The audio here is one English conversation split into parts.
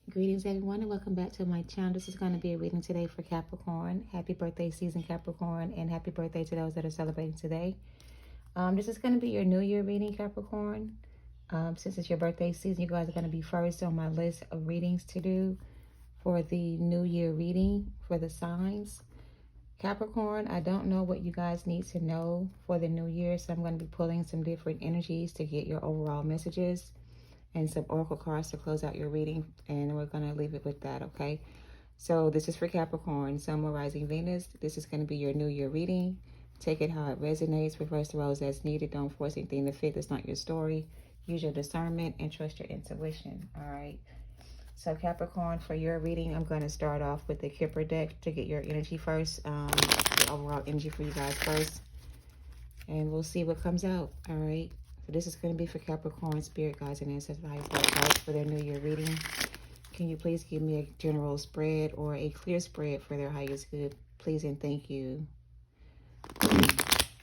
Greetings, everyone, and welcome back to my channel. This is going to be a reading today for Capricorn. Happy birthday season, Capricorn, and happy birthday to those that are celebrating today. This is going to be your New Year reading, Capricorn. Since it's your birthday season, you guys are going to be first on my list of readings to do for the New Year reading for the signs. Capricorn, I don't know what you guys need to know for the New Year, so I'm going to be pulling some different energies to get your overall messages and some oracle cards to close out your reading, and we're going to leave it with that, okay? So this is for Capricorn, Sun, Moon, Rising, Venus. This is going to be your New Year reading. Take it how it resonates. Reverse the roles as needed. Don't force anything to fit. It's not your story. Use your discernment and trust your intuition, all right? So Capricorn, for your reading, I'm going to start off with the Kipper deck to get your energy first, the overall energy for you guys first, and we'll see what comes out, all right? So this is going to be for Capricorn, spirit guides, and ancestors cards for their New Year reading. Can you please give me a general spread or a clear spread for their highest good, please and thank you.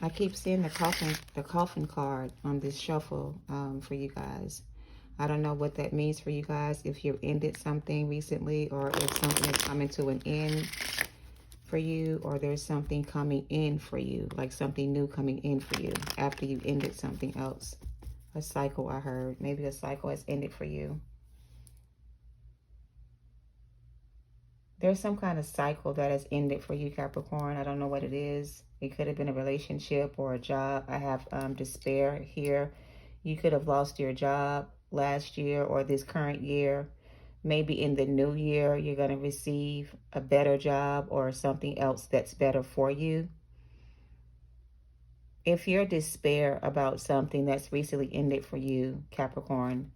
I keep seeing the coffin card on this shuffle for you guys. I don't know what that means for you guys, if you've ended something recently or if something is coming to an end for you, or there's something coming in for you, like something new coming in for you after you ended something else. A cycle, I heard. Maybe a cycle has ended for you. There's some kind of cycle that has ended for you, Capricorn. I don't know what it is. It could have been a relationship or a job. I have despair here. You could have lost your job last year or this current year. Maybe in the new year, you're going to receive a better job or something else that's better for you. If you're despair about something that's recently ended for you, Capricorn,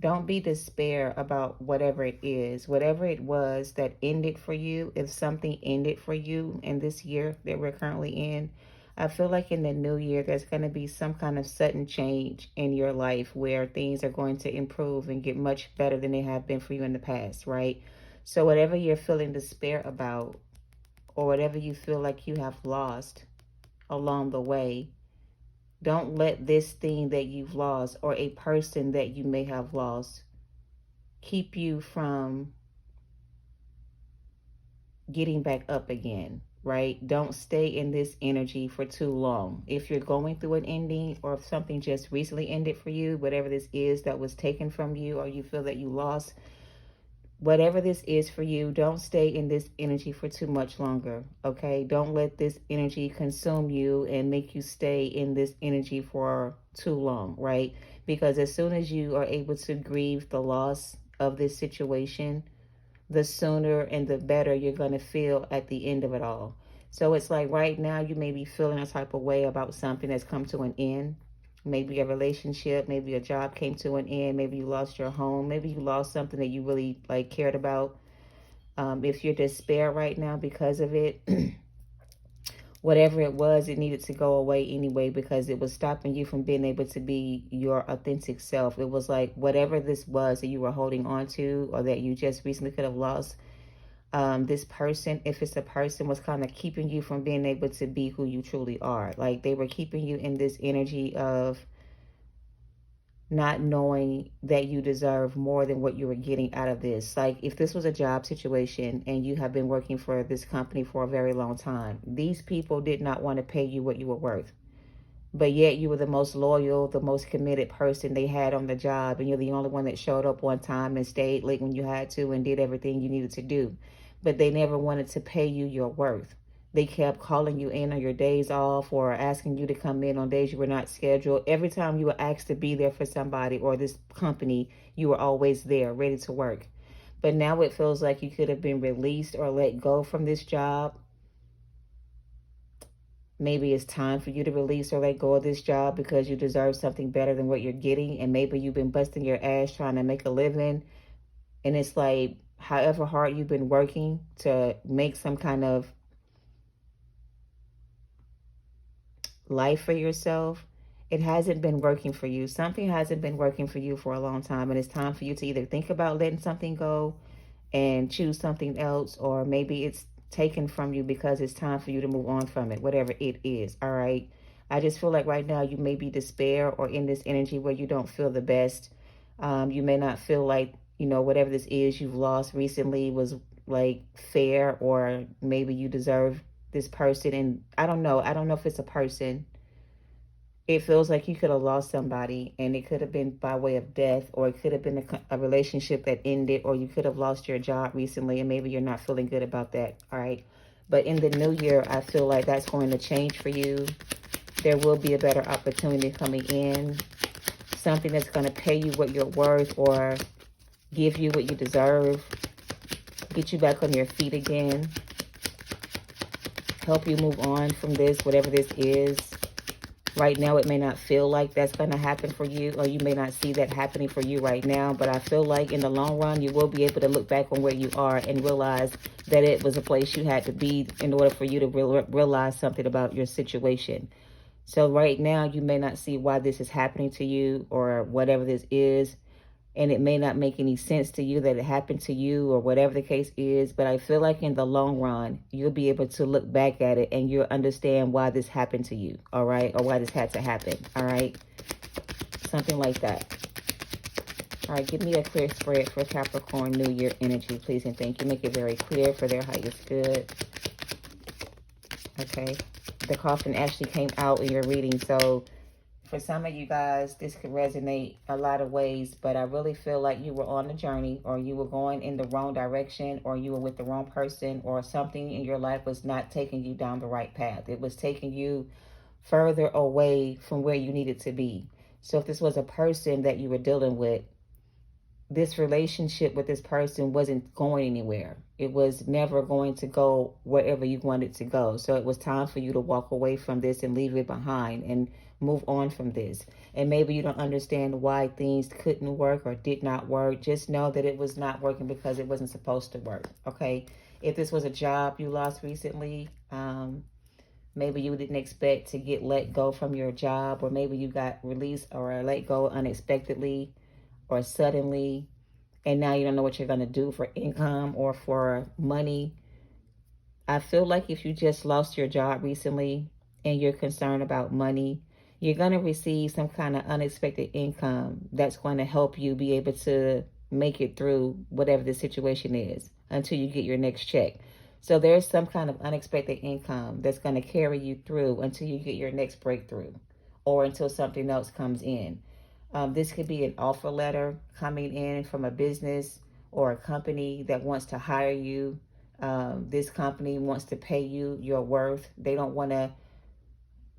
don't be despair about whatever it is. Whatever it was that ended for you, if something ended for you in this year that we're currently in, I feel like in the new year, there's going to be some kind of sudden change in your life where things are going to improve and get much better than they have been for you in the past, right? So whatever you're feeling despair about, or whatever you feel like you have lost along the way, don't let this thing that you've lost or a person that you may have lost keep you from getting back up again, right? Don't stay in this energy for too long. If you're going through an ending, or if something just recently ended for you, whatever this is that was taken from you, or you feel that you lost, whatever this is for you, don't stay in this energy for too much longer, okay? Don't let this energy consume you and make you stay in this energy for too long, right? Because as soon as you are able to grieve the loss of this situation, the sooner and the better you're going to feel at the end of it all. So it's like right now you may be feeling a type of way about something that's come to an end. Maybe a relationship, maybe a job came to an end, maybe you lost your home, maybe you lost something that you really cared about. If you're despair right now because of it, whatever it was, it needed to go away anyway, because it was stopping you from being able to be your authentic self. It was like whatever this was that you were holding on to, or that you just recently could have lost, this person, if it's a person, was kind of keeping you from being able to be who you truly are. Like they were keeping you in this energy of not knowing that you deserve more than what you were getting out of this. Like if this was a job situation and you have been working for this company for a very long time, these people did not want to pay you what you were worth. But yet you were the most loyal, the most committed person they had on the job. And you're the only one that showed up on time and stayed late when you had to and did everything you needed to do. But they never wanted to pay you your worth. They kept calling you in on your days off, or asking you to come in on days you were not scheduled. Every time you were asked to be there for somebody or this company, you were always there, ready to work. But now it feels like you could have been released or let go from this job. Maybe it's time for you to release or let go of this job because you deserve something better than what you're getting. And maybe you've been busting your ass trying to make a living. And it's like, however hard you've been working to make some kind of life for yourself, it hasn't been working for you. Something hasn't been working for you for a long time. And it's time for you to either think about letting something go and choose something else, or maybe it's taken from you because it's time for you to move on from it, whatever it is, all right? I just feel like right now you may be despair or in this energy where you don't feel the best. You may not feel like, you know, whatever this is you've lost recently was like fair, or maybe you deserve this person. And I don't know. I don't know if it's a person. It feels like you could have lost somebody, and it could have been by way of death, or it could have been a relationship that ended, or you could have lost your job recently, and maybe you're not feeling good about that. All right. But in the new year, I feel like that's going to change for you. There will be a better opportunity coming in. Something that's going to pay you what you're worth, or give you what you deserve. Get you back on your feet again. Help you move on from this, whatever this is. Right now, it may not feel like that's going to happen for you, or you may not see that happening for you right now. But I feel like in the long run, you will be able to look back on where you are and realize that it was a place you had to be in order for you to realize something about your situation. So right now, you may not see why this is happening to you, or whatever this is. And it may not make any sense to you that it happened to you, or whatever the case is. But I feel like in the long run, you'll be able to look back at it and you'll understand why this happened to you. All right. Or why this had to happen. All right. Something like that. All right. Give me a clear spread for Capricorn New Year energy, please. And thank you. Make it very clear for their highest good. Okay. The coffin actually came out in your reading. So for some of you guys, this could resonate a lot of ways, but I really feel like you were on a journey, or you were going in the wrong direction, or you were with the wrong person, or something in your life was not taking you down the right path. It was taking you further away from where you needed to be. So if this was a person that you were dealing with, this relationship with this person wasn't going anywhere. It was never going to go wherever you wanted to go. So it was time for you to walk away from this and leave it behind and move on from this. And maybe you don't understand why things couldn't work or did not work. Just know that it was not working because it wasn't supposed to work. Okay. If this was a job you lost recently, maybe you didn't expect to get let go from your job, or maybe you got released or let go unexpectedly or suddenly, and now you don't know what you're going to do for income or for money. I feel like if you just lost your job recently and you're concerned about money, you're going to receive some kind of unexpected income that's going to help you be able to make it through whatever the situation is until you get your next check. So there's some kind of unexpected income that's going to carry you through until you get your next breakthrough, or until something else comes in. This could be an offer letter coming in from a business or a company that wants to hire you. This company wants to pay you your worth. They don't want to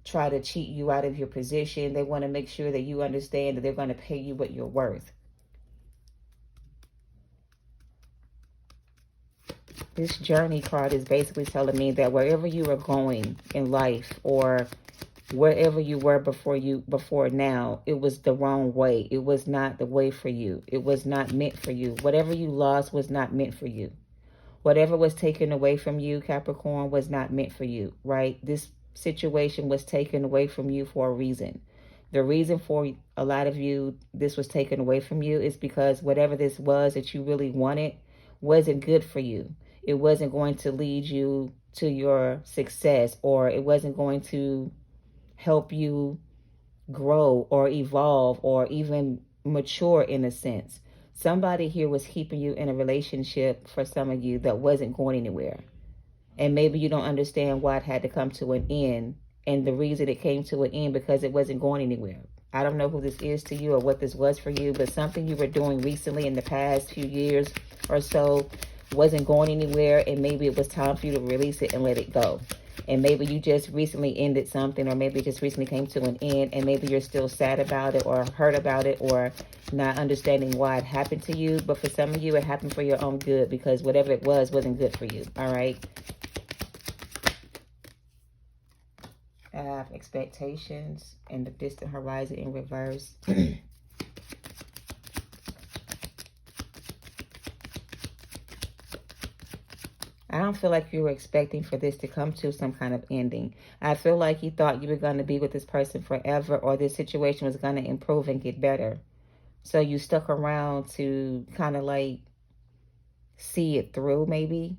try to cheat you out of your position. They want to make sure that you understand that they're going to pay you what you're worth. This journey card is basically telling me that wherever you are going in life, or wherever you were before now, it was the wrong way. It was not the way for you. It was not meant for you. Whatever you lost was not meant for you. Whatever was taken away from you, Capricorn, was not meant for you, right? This situation was taken away from you for a reason. The reason for a lot of you, this was taken away from you, is because whatever this was that you really wanted wasn't good for you. It wasn't going to lead you to your success, or it wasn't going to help you grow or evolve or even mature in a sense. Somebody here was keeping you in a relationship, for some of you, that wasn't going anywhere. And maybe you don't understand why it had to come to an end. And the reason it came to an end, because it wasn't going anywhere. I don't know who this is to you or what this was for you, but something you were doing recently in the past few years or so wasn't going anywhere, and maybe it was time for you to release it and let it go. And maybe you just recently ended something, or maybe it just recently came to an end, and maybe you're still sad about it or hurt about it, or not understanding why it happened to you. But for some of you, it happened for your own good, because whatever it was wasn't good for you. All right. I have expectations and the distant horizon in reverse. I don't feel like you were expecting for this to come to some kind of ending. I feel like you thought you were going to be with this person forever, or this situation was going to improve and get better. So you stuck around to kind of like see it through, maybe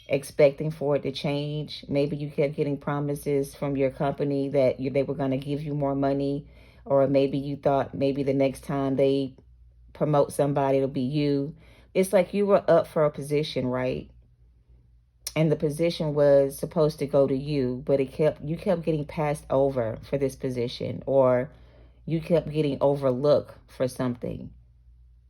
expecting for it to change. Maybe you kept getting promises from your company that they were going to give you more money, or maybe you thought maybe the next time they promote somebody to be you. It's like you were up for a position, right? And the position was supposed to go to you, but you kept getting passed over for this position, or you kept getting overlooked for something.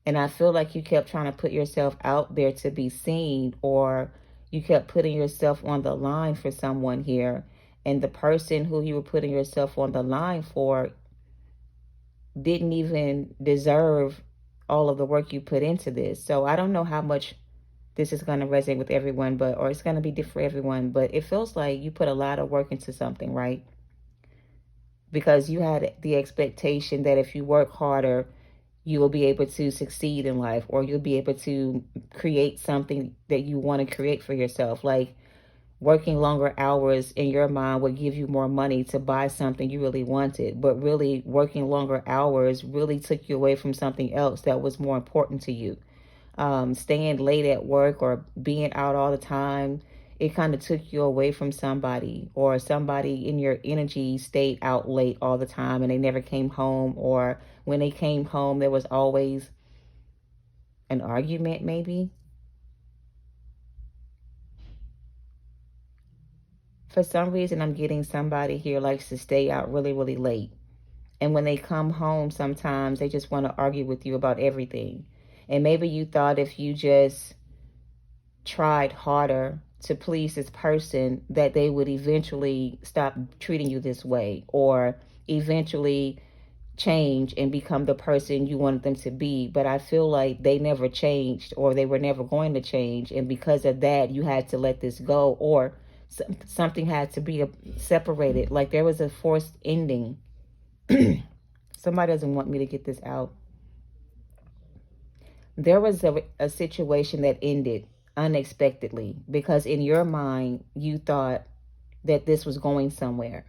And I feel like you kept trying to put yourself out there to be seen, or you kept putting yourself on the line for someone here. And the person who you were putting yourself on the line for didn't even deserve all of the work you put into this. So I don't know how much this is going to resonate with everyone, or it's going to be different for everyone, but it feels like you put a lot of work into something, right? Because you had the expectation that if you work harder, you will be able to succeed in life, or you'll be able to create something that you want to create for yourself. Like working longer hours in your mind would give you more money to buy something you really wanted, but really working longer hours really took you away from something else that was more important to you. Staying late at work or being out all the time, it kind of took you away from somebody, or somebody in your energy stayed out late all the time and they never came home, or when they came home, there was always an argument, maybe. For some reason, I'm getting somebody here likes to stay out really, really late. And when they come home, sometimes they just want to argue with you about everything. And maybe you thought if you just tried harder to please this person, that they would eventually stop treating you this way, or eventually change and become the person you wanted them to be. But I feel like they never changed, or they were never going to change. And because of that, you had to let this go, or something had to be separated. Like there was a forced ending. Somebody doesn't want me to get this out. There was a situation that ended unexpectedly, because in your mind, you thought that this was going somewhere.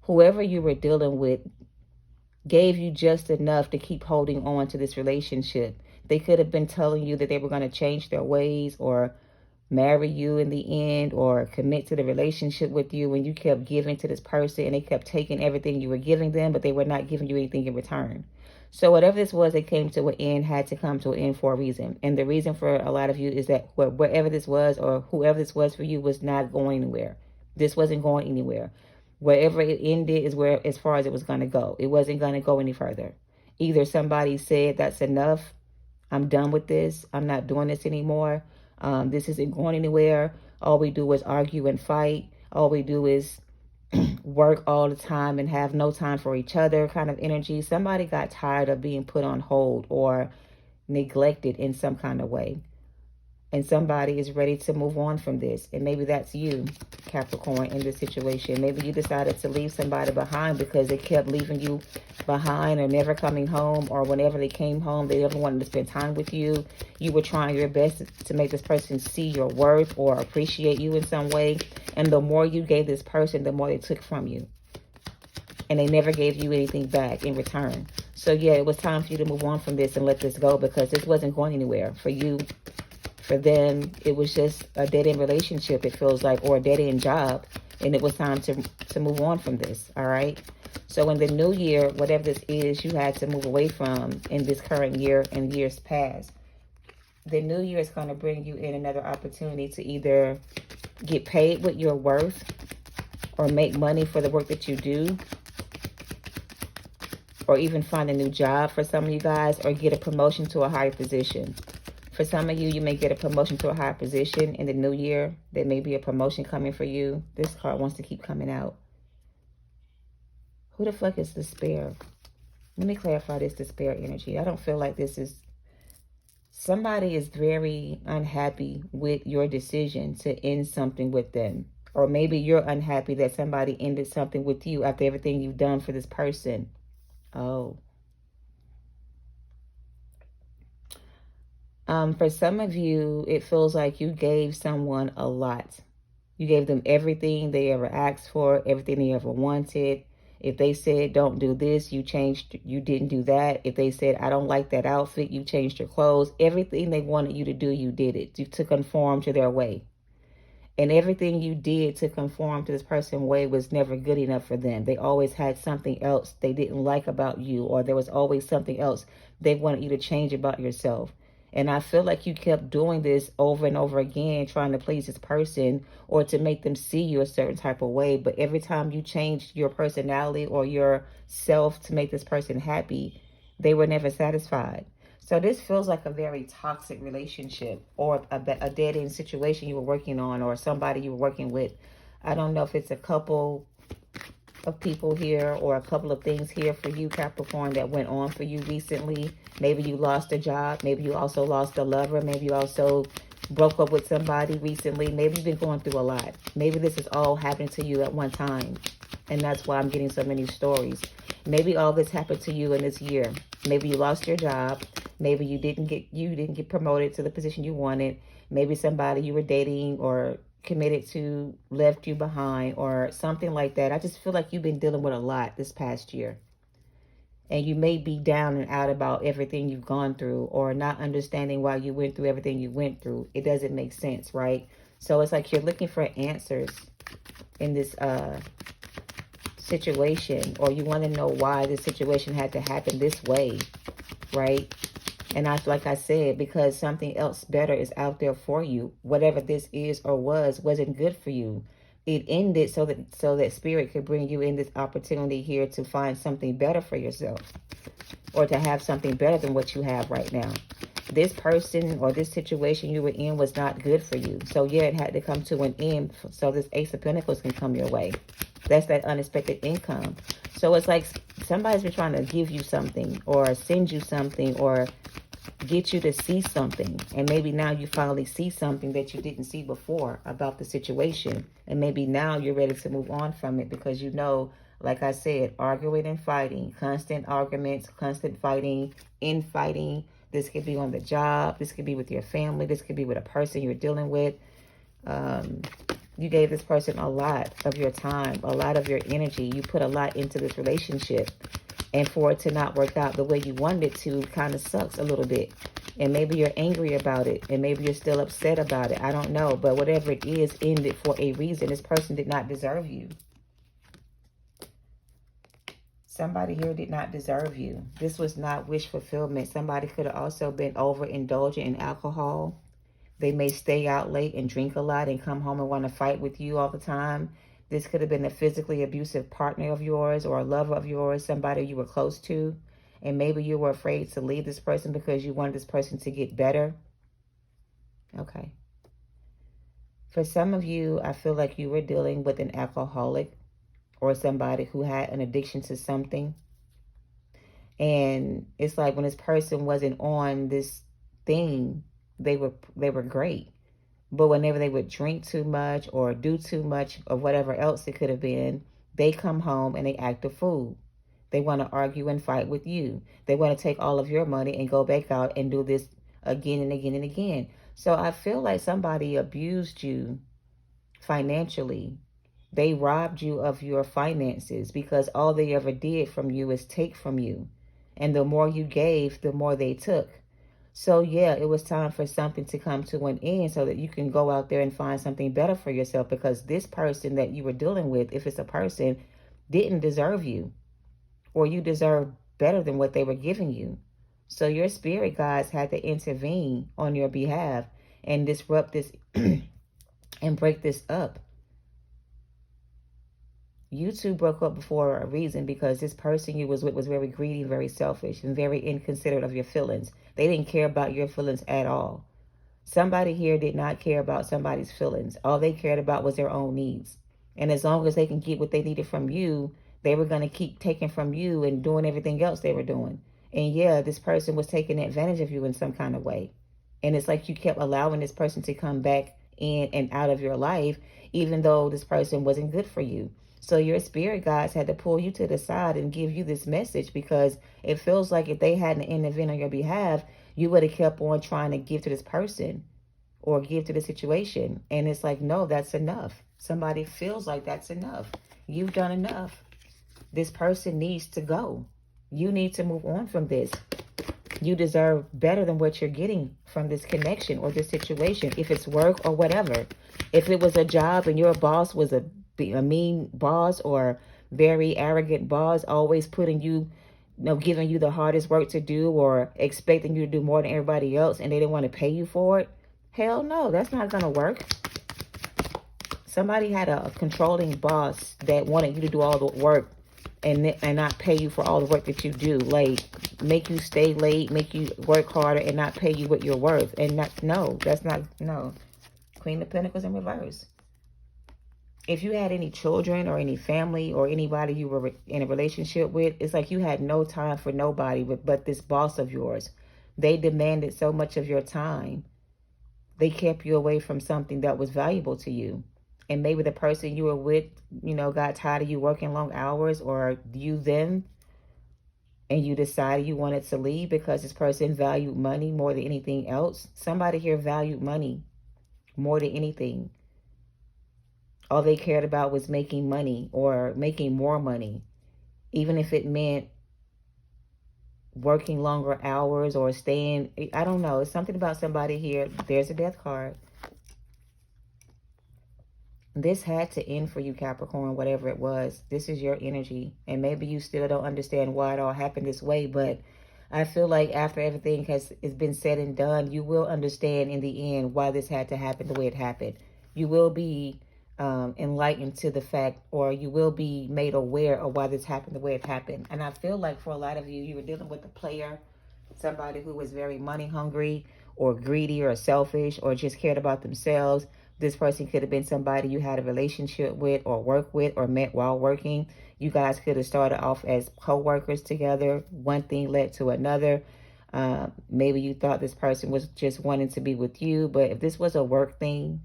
Whoever you were dealing with gave you just enough to keep holding on to this relationship. They could have been telling you that they were going to change their ways, or marry you in the end, or commit to the relationship with you, and you kept giving to this person and they kept taking everything you were giving them, but they were not giving you anything in return. So whatever this was that came to an end had to come to an end for a reason. And the reason for a lot of you is that wherever this was, or whoever this was for you, was not going anywhere. This wasn't going anywhere. Wherever it ended is where, as far as it was going to go. It wasn't going to go any further. Either somebody said, that's enough, I'm done with this, I'm not doing this anymore, this isn't going anywhere, all we do is argue and fight, all we do is work all the time and have no time for each other kind of energy. Somebody got tired of being put on hold or neglected in some kind of way. And somebody is ready to move on from this. And maybe that's you, Capricorn, in this situation. Maybe you decided to leave somebody behind because they kept leaving you behind, or never coming home, or whenever they came home, they never wanted to spend time with you. You were trying your best to make this person see your worth or appreciate you in some way. And the more you gave this person, the more they took from you. And they never gave you anything back in return. So yeah, it was time for you to move on from this and let this go, because this wasn't going anywhere for you. For them, it was just a dead-end relationship, it feels like, or a dead-end job. And it was time to move on from this, all right? So in the new year, whatever this is you had to move away from in this current year and years past, the new year is going to bring you in another opportunity to either get paid what you're worth, or make money for the work that you do, or even find a new job for some of you guys, or get a promotion to a higher position. For some of you, you may get a promotion to a higher position in the new year. There may be a promotion coming for you. This card wants to keep coming out. Who the fuck is despair? Let me clarify this despair energy. I don't feel like this is... Somebody is very unhappy with your decision to end something with them. Or maybe you're unhappy that somebody ended something with you after everything you've done for this person. Oh. For some of you, it feels like you gave someone a lot. You gave them everything they ever asked for, everything they ever wanted. If they said, don't do this, you didn't do that. If they said, I don't like that outfit, you changed your clothes. Everything they wanted you to do, you did it. To conform to their way. And everything you did to conform to this person's way was never good enough for them. They always had something else they didn't like about you, or there was always something else they wanted you to change about yourself. And I feel like you kept doing this over and over again, trying to please this person or to make them see you a certain type of way. But every time you changed your personality or your self to make this person happy, they were never satisfied. So this feels like a very toxic relationship, or a dead end situation you were working on, or somebody you were working with. I don't know if it's a couple of people here or a couple of things here for you, Capricorn, that went on for you recently. Maybe you lost a job. Maybe you also lost a lover. Maybe you also broke up with somebody recently. Maybe you've been going through a lot. Maybe this is all happening to you at one time, and that's why I'm getting so many stories. Maybe all this happened to you in this year. Maybe you lost your job. Maybe you didn't get promoted to the position you wanted. Maybe somebody you were dating or committed to left you behind or something like that. I just feel like you've been dealing with a lot this past year. And you may be down and out about everything you've gone through, or not understanding why you went through everything you went through. It doesn't make sense, right? So it's like you're looking for answers in this situation, or you want to know why this situation had to happen this way, right? And like I said, because something else better is out there for you. Whatever this is or wasn't good for you. It ended so that spirit could bring you in this opportunity here to find something better for yourself, or to have something better than what you have right now. This person or this situation you were in was not good for you. So yeah, it had to come to an end so this Ace of Pentacles can come your way. That's that unexpected income. So it's like somebody's been trying to give you something, or send you something, or get you to see something. And maybe now you finally see something that you didn't see before about the situation. And maybe now you're ready to move on from it, because you know, like I said, arguing and fighting, constant arguments, constant fighting, infighting. This could be on the job. This could be with your family. This could be with a person you're dealing with. You gave this person a lot of your time, a lot of your energy. You put a lot into this relationship. And for it to not work out the way you wanted it to kind of sucks a little bit. And maybe you're angry about it. And maybe you're still upset about it. I don't know. But whatever it is, ended for a reason. This person did not deserve you. Somebody here did not deserve you. This was not wish fulfillment. Somebody could have also been overindulgent in alcohol. They may stay out late and drink a lot and come home and want to fight with you all the time. This could have been a physically abusive partner of yours, or a lover of yours, somebody you were close to. And maybe you were afraid to leave this person because you wanted this person to get better. Okay. For some of you, I feel like you were dealing with an alcoholic, or somebody who had an addiction to something. And it's like when this person wasn't on this thing, they were great. But whenever they would drink too much or do too much or whatever else it could have been, they come home and they act a fool. They want to argue and fight with you. They want to take all of your money and go back out and do this again and again and again. So I feel like somebody abused you financially. They robbed you of your finances, because all they ever did from you is take from you. And the more you gave, the more they took. So yeah, it was time for something to come to an end so that you can go out there and find something better for yourself, because this person that you were dealing with, if it's a person, didn't deserve you, or you deserve better than what they were giving you. So your spirit guides had to intervene on your behalf and disrupt this and break this up. You two broke up for a reason, because this person you was with was very greedy, very selfish, and very inconsiderate of your feelings. They didn't care about your feelings at all. Somebody here did not care about somebody's feelings. All they cared about was their own needs. And as long as they can get what they needed from you, they were going to keep taking from you and doing everything else they were doing. And yeah, this person was taking advantage of you in some kind of way. And it's like you kept allowing this person to come back in and out of your life, even though this person wasn't good for you. So your spirit guides had to pull you to the side and give you this message, because it feels like if they hadn't intervened on your behalf, you would have kept on trying to give to this person or give to the situation. And it's like, no, that's enough. Somebody feels like that's enough. You've done enough. This person needs to go. You need to move on from this. You deserve better than what you're getting from this connection or this situation, if it's work or whatever. If it was a job and your boss was a mean boss or very arrogant boss, always putting you, giving you the hardest work to do or expecting you to do more than everybody else, and they didn't want to pay you for it, hell no, that's not going to work. Somebody had a controlling boss that wanted you to do all the work and not pay you for all the work that you do. Like, make you stay late, make you work harder, and not pay you what you're worth. And that's not, no. Queen of Pentacles in reverse. If you had any children or any family or anybody you were in a relationship with, it's like you had no time for nobody but this boss of yours. They demanded so much of your time. They kept you away from something that was valuable to you. And maybe the person you were with, got tired of you working long hours, or you then, and you decided you wanted to leave because this person valued money more than anything else. Somebody here valued money more than anything. All they cared about was making money or making more money, even if it meant working longer hours or staying. I don't know. It's something about somebody here. There's a death card. This had to end for you, Capricorn, whatever it was. This is your energy. And maybe you still don't understand why it all happened this way. But I feel like after everything has been said and done, you will understand in the end why this had to happen the way it happened. You will be enlightened to the fact, or you will be made aware of why this happened the way it happened. And I feel like for a lot of you, you were dealing with a player, somebody who was very money hungry or greedy or selfish or just cared about themselves. This person could have been somebody you had a relationship with or work with or met while working. You guys could have started off as co-workers together. One thing led to another. Maybe you thought this person was just wanting to be with you. But if this was a work thing,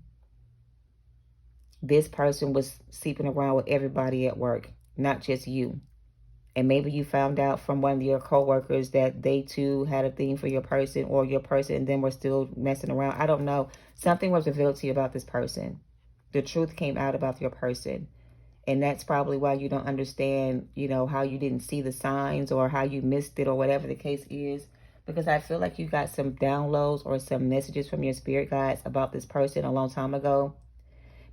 this person was sleeping around with everybody at work, not just you. And maybe you found out from one of your co-workers that they too had a thing for your person, or your person and them were still messing around. I don't know. Something was revealed to you about this person. The truth came out about your person. And that's probably why you don't understand, how you didn't see the signs or how you missed it or whatever the case is. Because I feel like you got some downloads or some messages from your spirit guides about this person a long time ago.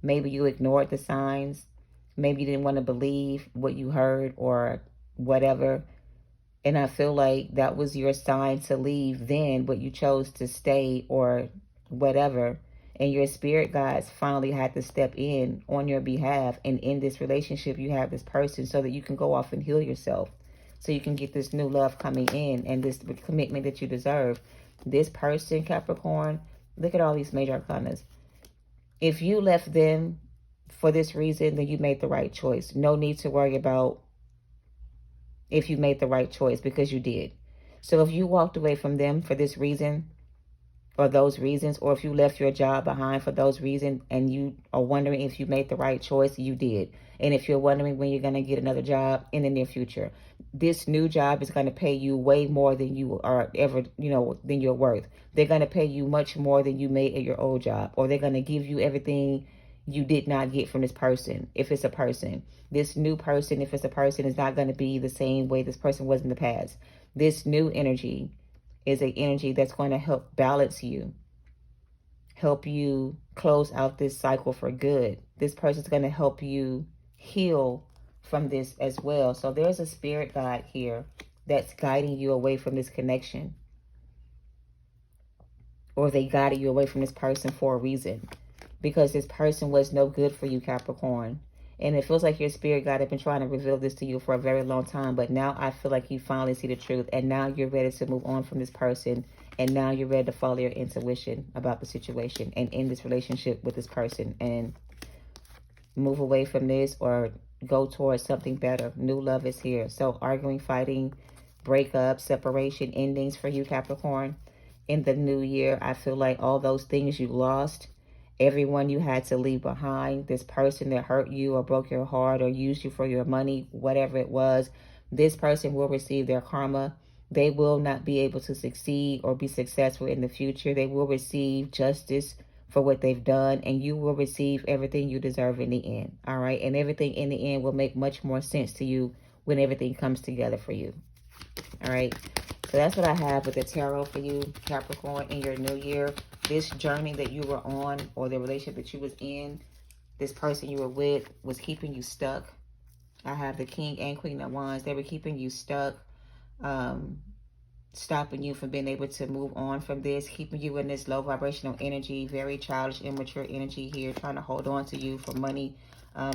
Maybe you ignored the signs. Maybe you didn't want to believe what you heard or whatever. And I feel like that was your sign to leave then, but you chose to stay or whatever. And your spirit guides finally had to step in on your behalf. And in this relationship, you have this person so that you can go off and heal yourself. So you can get this new love coming in and this commitment that you deserve. This person, Capricorn, look at all these major arcanas. If you left them for this reason, then you made the right choice. No need to worry about if you made the right choice, because you did. So if you walked away from them for this reason or those reasons, or if you left your job behind for those reasons and you are wondering if you made the right choice, you did. And if you're wondering when you're going to get another job in the near future, this new job is going to pay you way more than you are ever, than you're worth. They're going to pay you much more than you made at your old job, or they're going to give you everything you did not get from this person. If it's a person, this new person, if it's a person, is not going to be the same way this person was in the past. This new energy is an energy that's going to help balance you, help you close out this cycle for good. This person is going to help you heal from this as well. So there's a spirit guide here that's guiding you away from this connection, or they guided you away from this person for a reason, because this person was no good for you, Capricorn. And it feels like your spirit guide has been trying to reveal this to you for a very long time. But now I feel like you finally see the truth. And now you're ready to move on from this person. And now you're ready to follow your intuition about the situation and end this relationship with this person and move away from this or go towards something better. New love is here. So arguing, fighting, breakup, separation, endings for you, Capricorn. In the new year, I feel like all those things you lost, everyone you had to leave behind, this person that hurt you or broke your heart or used you for your money, whatever it was, this person will receive their karma. They will not be able to succeed or be successful in the future. They will receive justice for what they've done, and you will receive everything you deserve in the end. All right. And everything in the end will make much more sense to you when everything comes together for you. All right. So that's what I have with the tarot for you, Capricorn, in your new year. This journey that you were on, or the relationship that you was in, this person you were with was keeping you stuck. I have the King and Queen of Wands. They were keeping you stuck, stopping you from being able to move on from this, keeping you in this low vibrational energy, very childish, immature energy here, trying to hold on to you for money,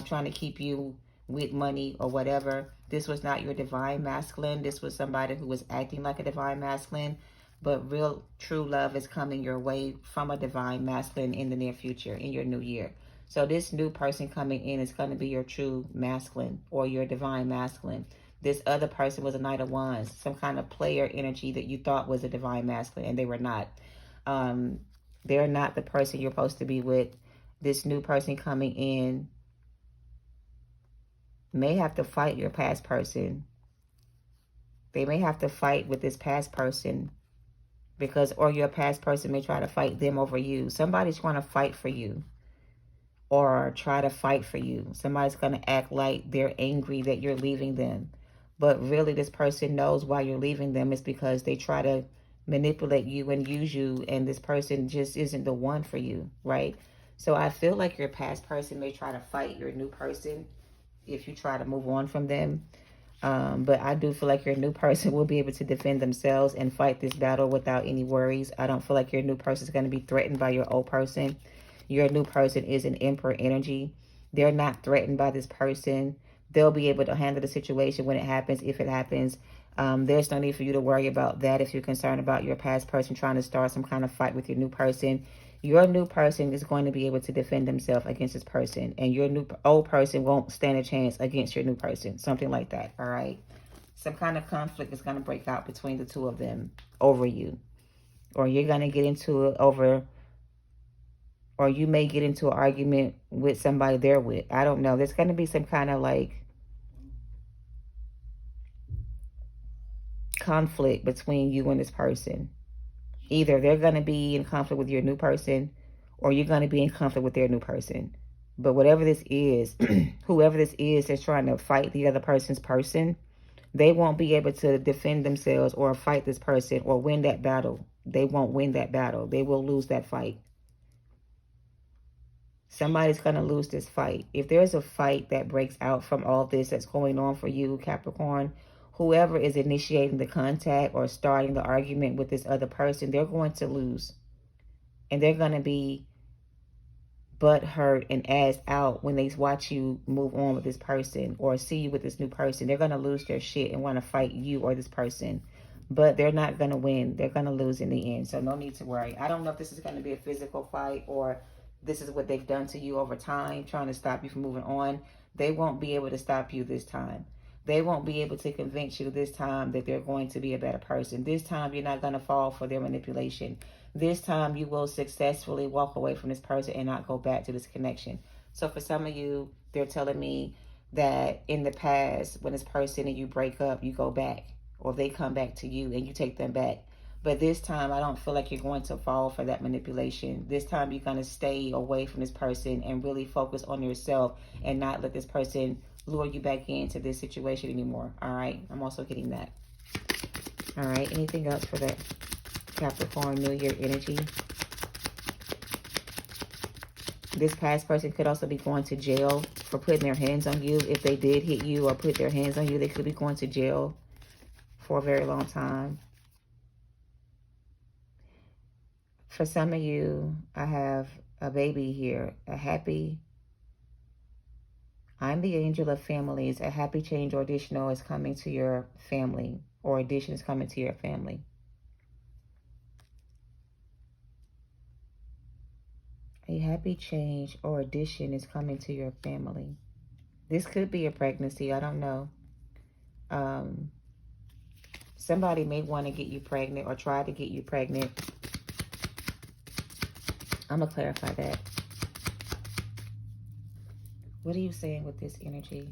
trying to keep you with money or whatever. This was not your divine masculine. This was somebody who was acting like a divine masculine, but real true love is coming your way from a divine masculine in the near future, in your new year. So this new person coming in is going to be your true masculine or your divine masculine. This other person was a Knight of Wands, some kind of player energy that you thought was a divine masculine, and they were not. They're not the person you're supposed to be with. This new person coming in may have to fight your past person. They may have to fight with this past person because, or your past person may try to fight them over you. Somebody's trying to fight for you or try to fight for you. Somebody's going to act like they're angry that you're leaving them. But really, this person knows why you're leaving them. It's because they try to manipulate you and use you, and this person just isn't the one for you, right? So I feel like your past person may try to fight your new person if you try to move on from them. But I do feel like your new person will be able to defend themselves and fight this battle without any worries. I don't feel like your new person is going to be threatened by your old person. Your new person is an Emperor energy. They're not threatened by this person. They'll be able to handle the situation when it happens, if it happens. There's no need for you to worry about that if you're concerned about your past person trying to start some kind of fight with your new person. Your new person is going to be able to defend themselves against this person. And your new old person won't stand a chance against your new person. Something like that, all right? Some kind of conflict is going to break out between the two of them over you. Or you're going to get into it over... or you may get into an argument with somebody they're with. I don't know. There's going to be some kind of like conflict between you and this person. Either they're going to be in conflict with your new person or you're going to be in conflict with their new person. But whatever this is, whoever this is that's trying to fight the other person's person, they won't be able to defend themselves or fight this person or win that battle. They won't win that battle. They will lose that fight. Somebody's going to lose this fight. If there's a fight that breaks out from all this that's going on for you, Capricorn, whoever is initiating the contact or starting the argument with this other person, they're going to lose. And they're going to be butt hurt and ass out when they watch you move on with this person or see you with this new person. They're going to lose their shit and want to fight you or this person. But they're not going to win. They're going to lose in the end. So no need to worry. I don't know if this is going to be a physical fight or this is what they've done to you over time, trying to stop you from moving on. They won't be able to stop you this time. They won't be able to convince you this time that they're going to be a better person. This time, you're not going to fall for their manipulation. This time, you will successfully walk away from this person and not go back to this connection. So for some of you, they're telling me that in the past, when this person and you break up, you go back. Or they come back to you and you take them back. But this time, I don't feel like you're going to fall for that manipulation. This time, you're going to stay away from this person and really focus on yourself and not let this person lure you back into this situation anymore. All right? I'm also getting that. All right? Anything else for that Capricorn New Year energy? This past person could also be going to jail for putting their hands on you. If they did hit you or put their hands on you, they could be going to jail for a very long time. For some of you, I have a baby here, I'm the angel of families. A happy change or additional is coming to your family, or addition is coming to your family. A happy change or addition is coming to your family. This could be a pregnancy. I don't know. Somebody may want to get you pregnant or try to get you pregnant. I'm going to clarify that. What are you saying with this energy,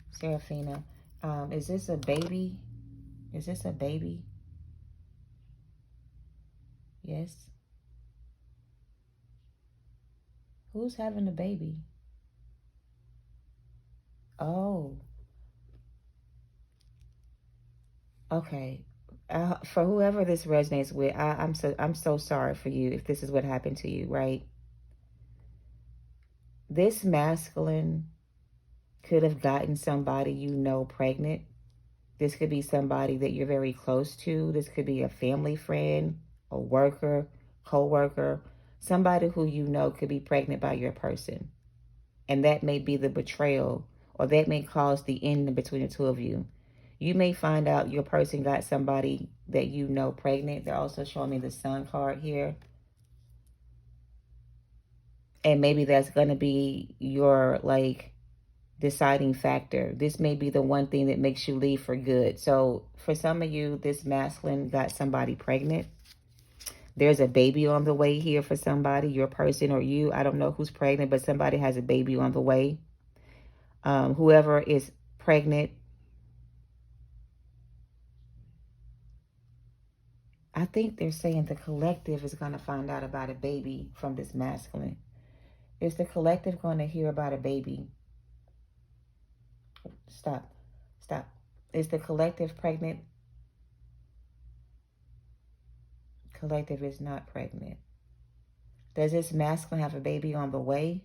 Seraphina? Is this a baby? Is this a baby? Yes. Who's having a baby? Oh. Okay. For whoever this resonates with, I'm so sorry for you if this is what happened to you, right? This masculine could have gotten somebody you know pregnant. This could be somebody that you're very close to. This could be a family friend, a worker, co-worker, somebody who you know could be pregnant by your person. And that may be the betrayal, or that may cause the end between the two of you. You may find out your person got somebody that you know pregnant. They're also showing me the sun card here. And maybe that's going to be your like deciding factor. This may be the one thing that makes you leave for good. So for some of you, this masculine got somebody pregnant. There's a baby on the way here for somebody, your person or you. I don't know who's pregnant, but somebody has a baby on the way. Whoever is pregnant, I think they're saying the collective is going to find out about a baby from this masculine. Is the collective going to hear about a baby? Stop. Stop. Is the collective pregnant? Collective is not pregnant. Does this masculine have a baby on the way?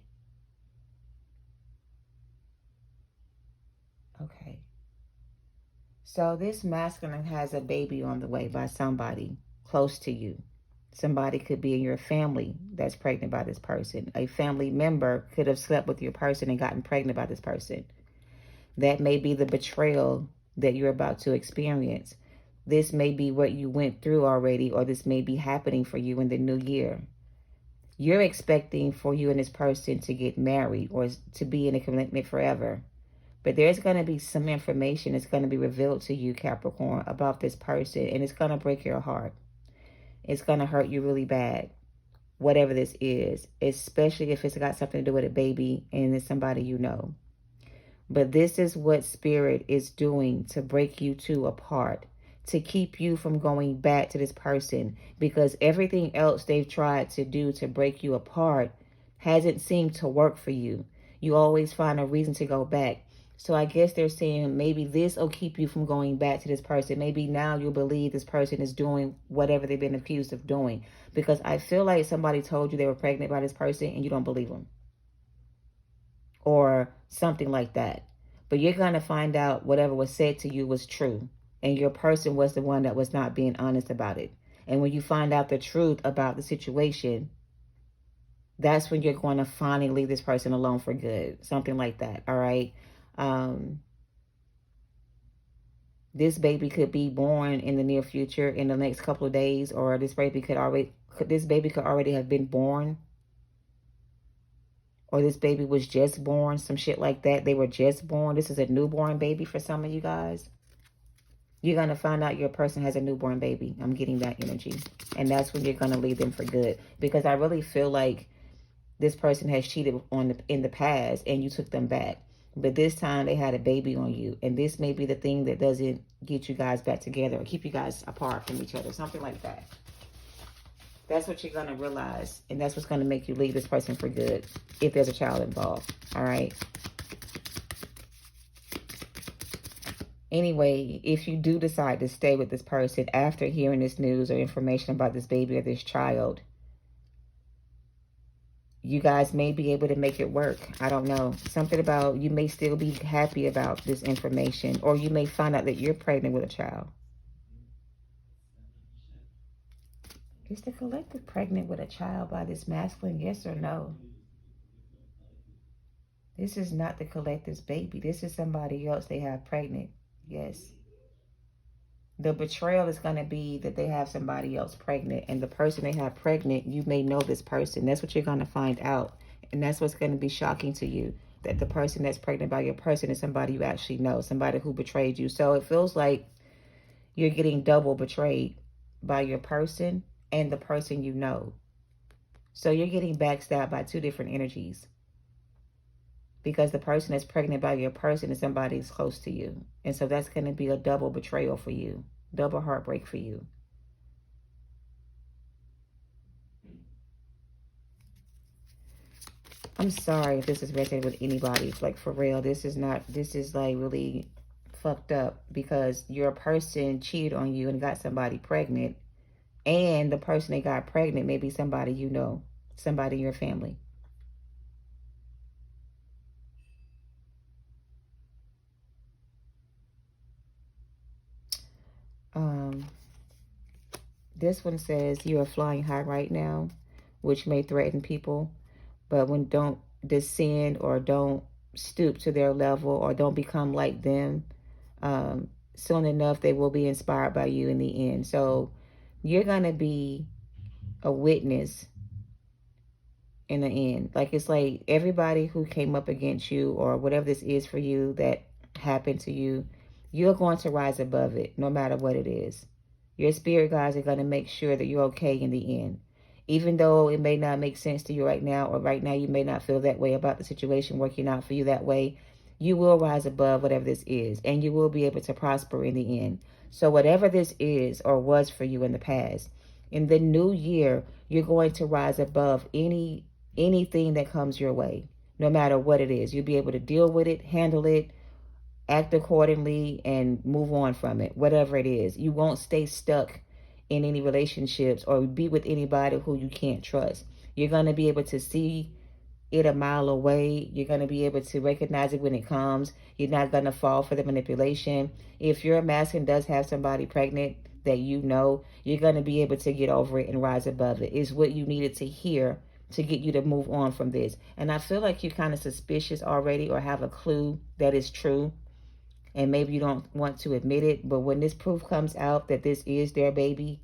Okay. So this masculine has a baby on the way by somebody close to you. Somebody could be in your family that's pregnant by this person. A family member could have slept with your person and gotten pregnant by this person. That may be the betrayal that you're about to experience. This may be what you went through already, or this may be happening for you in the new year. You're expecting for you and this person to get married or to be in a commitment forever. But there's going to be some information that's going to be revealed to you, Capricorn, about this person, and it's going to break your heart. It's going to hurt you really bad, whatever this is, especially if it's got something to do with a baby and it's somebody you know. But this is what Spirit is doing to break you two apart, to keep you from going back to this person, because everything else they've tried to do to break you apart hasn't seemed to work for you. You always find a reason to go back. So I guess they're saying maybe this will keep you from going back to this person. Maybe now you'll believe this person is doing whatever they've been accused of doing. Because I feel like somebody told you they were pregnant by this person and you don't believe them. Or something like that. But you're going to find out whatever was said to you was true. And your person was the one that was not being honest about it. And when you find out the truth about the situation, that's when you're going to finally leave this person alone for good. Something like that. All right. This baby could be born in the near future, in the next couple of days, or this baby could already have been born, or this baby was just born, some shit like that. They were just born. This is a newborn baby for some of you guys. You're going to find out your person has a newborn baby. I'm getting that energy. And that's when you're going to leave them for good. Because I really feel like this person has cheated in the past and you took them back. But this time they had a baby on you. And this may be the thing that doesn't get you guys back together or keep you guys apart from each other. Something like that. That's what you're going to realize. And that's what's going to make you leave this person for good. If there's a child involved. All right. Anyway, if you do decide to stay with this person after hearing this news or information about this baby or this child, you guys may be able to make it work. I don't know. Something about you may still be happy about this information, or you may find out that you're pregnant with a child. Is the collective pregnant with a child by this masculine? Yes or no? This is not the collective's baby. This is somebody else they have pregnant. Yes. The betrayal is going to be that they have somebody else pregnant. And the person they have pregnant, you may know this person. That's what you're going to find out. And that's what's going to be shocking to you. That the person that's pregnant by your person is somebody you actually know. Somebody who betrayed you. So it feels like you're getting double betrayed by your person and the person you know. So you're getting backstabbed by two different energies. Because the person that's pregnant by your person is somebody who's close to you. And so that's going to be a double betrayal for you. Double heartbreak for you. I'm sorry if this is resonating with anybody. Like, for real, this is like really fucked up because your person cheated on you and got somebody pregnant. And the person they got pregnant may be somebody you know, somebody in your family. Um, this one says you are flying high right now, which may threaten people, but when don't descend or don't stoop to their level or don't become like them, soon enough they will be inspired by you in the end. So you're gonna be a witness in the end. Like, it's like everybody who came up against you or whatever this is for you that happened to you, you're going to rise above it no matter what it is. Your spirit guides are going to make sure that you're okay in the end. Even though it may not make sense to you right now, or right now you may not feel that way about the situation working out for you that way, you will rise above whatever this is, and you will be able to prosper in the end. So whatever this is or was for you in the past, in the new year, you're going to rise above anything that comes your way, no matter what it is. You'll be able to deal with it, handle it, act accordingly, and move on from it, whatever it is. You won't stay stuck in any relationships or be with anybody who you can't trust. You're going to be able to see it a mile away. You're going to be able to recognize it when it comes. You're not going to fall for the manipulation. If your masculine does have somebody pregnant that you know, you're going to be able to get over it and rise above it. It's what you needed to hear to get you to move on from this. And I feel like you're kind of suspicious already or have a clue that is true. And maybe you don't want to admit it. But when this proof comes out that this is their baby,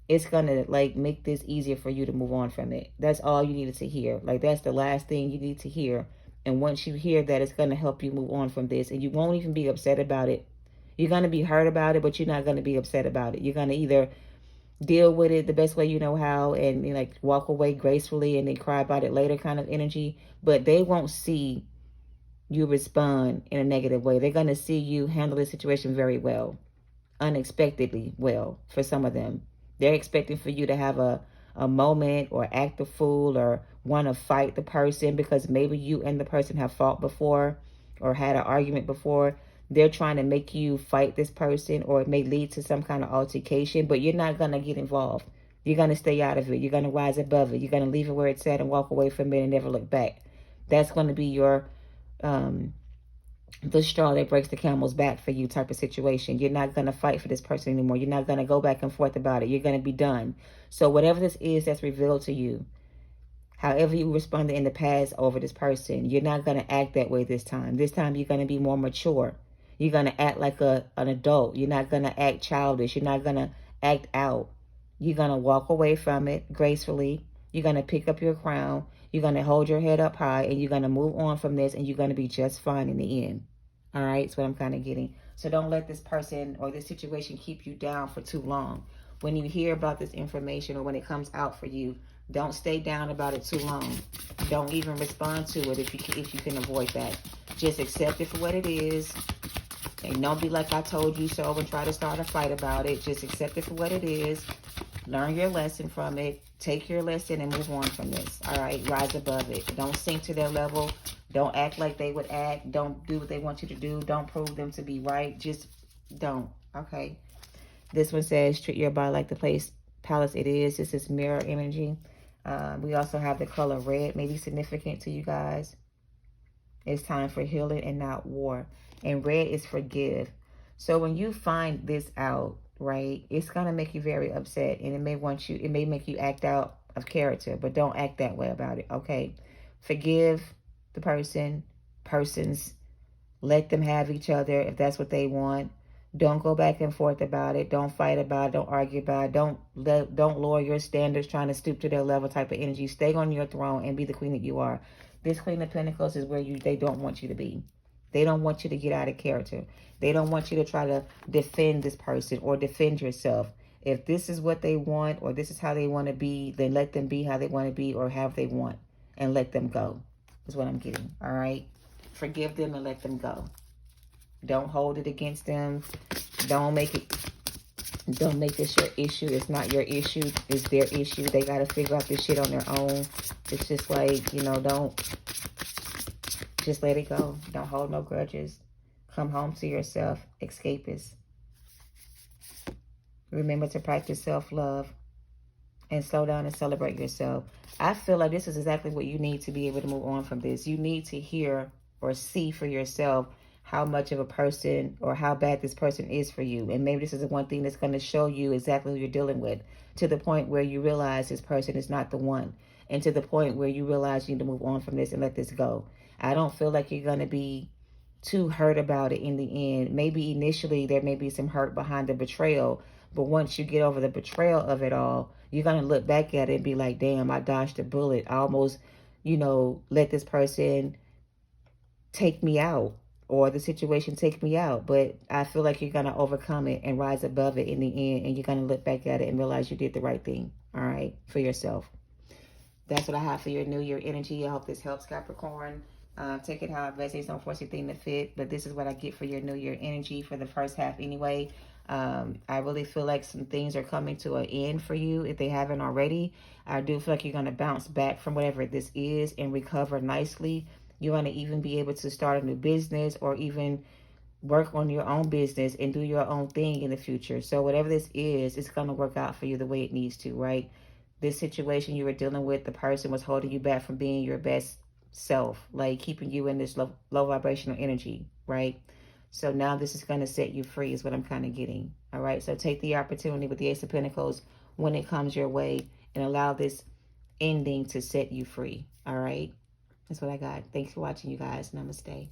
it's going to like make this easier for you to move on from it. That's all you needed to hear. Like, that's the last thing you need to hear. And once you hear that, it's going to help you move on from this. And you won't even be upset about it. You're going to be hurt about it, but you're not going to be upset about it. You're going to either deal with it the best way you know how and like walk away gracefully and then cry about it later kind of energy. But they won't see you respond in a negative way. They're going to see you handle the situation very well, unexpectedly well for some of them. They're expecting for you to have a moment or act a fool or want to fight the person because maybe you and the person have fought before or had an argument before. They're trying to make you fight this person, or it may lead to some kind of altercation, but you're not going to get involved. You're going to stay out of it. You're going to rise above it. You're going to leave it where it's at and walk away from it and never look back. That's going to be your the straw that breaks the camel's back for you type of situation. You're not going to fight for this person anymore. You're not going to go back and forth about it. You're going to be done. So whatever this is that's revealed to you, however you responded in the past over this person, you're not going to act that way this time. This time you're going to be more mature. You're going to act like an adult. You're not going to act childish. You're not going to act out. You're going to walk away from it gracefully. You're going to pick up your crown. You're going to hold your head up high, and you're going to move on from this, and you're going to be just fine in the end. All right, that's what I'm kind of getting. So don't let this person or this situation keep you down for too long. When you hear about this information or when it comes out for you, don't stay down about it too long. Don't even respond to it if you can avoid that. Just accept it for what it is. And don't be like I told you so and try to start a fight about it. Just accept it for what it is. Learn your lesson from it. Take your lesson and move on from this. All right, rise above it. Don't sink to their level. Don't act like they would act. Don't do what they want you to do. Don't prove them to be right. Just don't. Okay. This one says, treat your body like the palace it is. This is mirror energy. We also have the color red, maybe significant to you guys. It's time for healing and not war. And red is forgive. So when you find this out, right, it's going to make you very upset. And it may make you act out of character. But don't act that way about it, okay? Forgive the persons. Let them have each other if that's what they want. Don't go back and forth about it. Don't fight about it. Don't argue about it. Don't lower your standards trying to stoop to their level type of energy. Stay on your throne and be the queen that you are. This Queen of Pentacles is where they don't want you to be. They don't want you to get out of character. They don't want you to try to defend this person or defend yourself. If this is what they want or this is how they want to be, then let them be how they want to be or how they want and let them go. Is what I'm getting. All right. Forgive them and let them go. Don't hold it against them. Don't make this your issue. It's not your issue. It's their issue. They got to figure out this shit on their own. It's just like, don't just let it go. Don't hold no grudges. Come home to yourself, escapist. Remember to practice self-love and slow down and celebrate yourself. I feel like this is exactly what you need to be able to move on from this. You need to hear or see for yourself how much of a person or how bad this person is for you. And maybe this is the one thing that's going to show you exactly who you're dealing with, to the point where you realize this person is not the one, and to the point where you realize you need to move on from this and let this go. I don't feel like you're going to be too hurt about it in the end. Maybe initially there may be some hurt behind the betrayal, but once you get over the betrayal of it all, you're going to look back at it and be like, damn, I dodged a bullet. I almost, let this person take me out, or the situation take me out. But I feel like you're going to overcome it and rise above it in the end. And you're going to look back at it and realize you did the right thing. All right. For yourself. That's what I have for your New Year energy. I hope this helps, Capricorn. Take it how it resonates. Don't force your thing to fit. But this is what I get for your New Year energy for the first half anyway. I really feel like some things are coming to an end for you if they haven't already. I do feel like you're going to bounce back from whatever this is and recover nicely. You're going to even be able to start a new business, or even work on your own business and do your own thing in the future. So whatever this is, it's going to work out for you the way it needs to, right? This situation you were dealing with, the person was holding you back from being your best self, like keeping you in this low vibrational energy, right? So now this is going to set you free is what I'm kind of getting. All right. So take the opportunity with the Ace of Pentacles when it comes your way and allow this ending to set you free. All right. That's what I got. Thanks for watching, you guys. Namaste.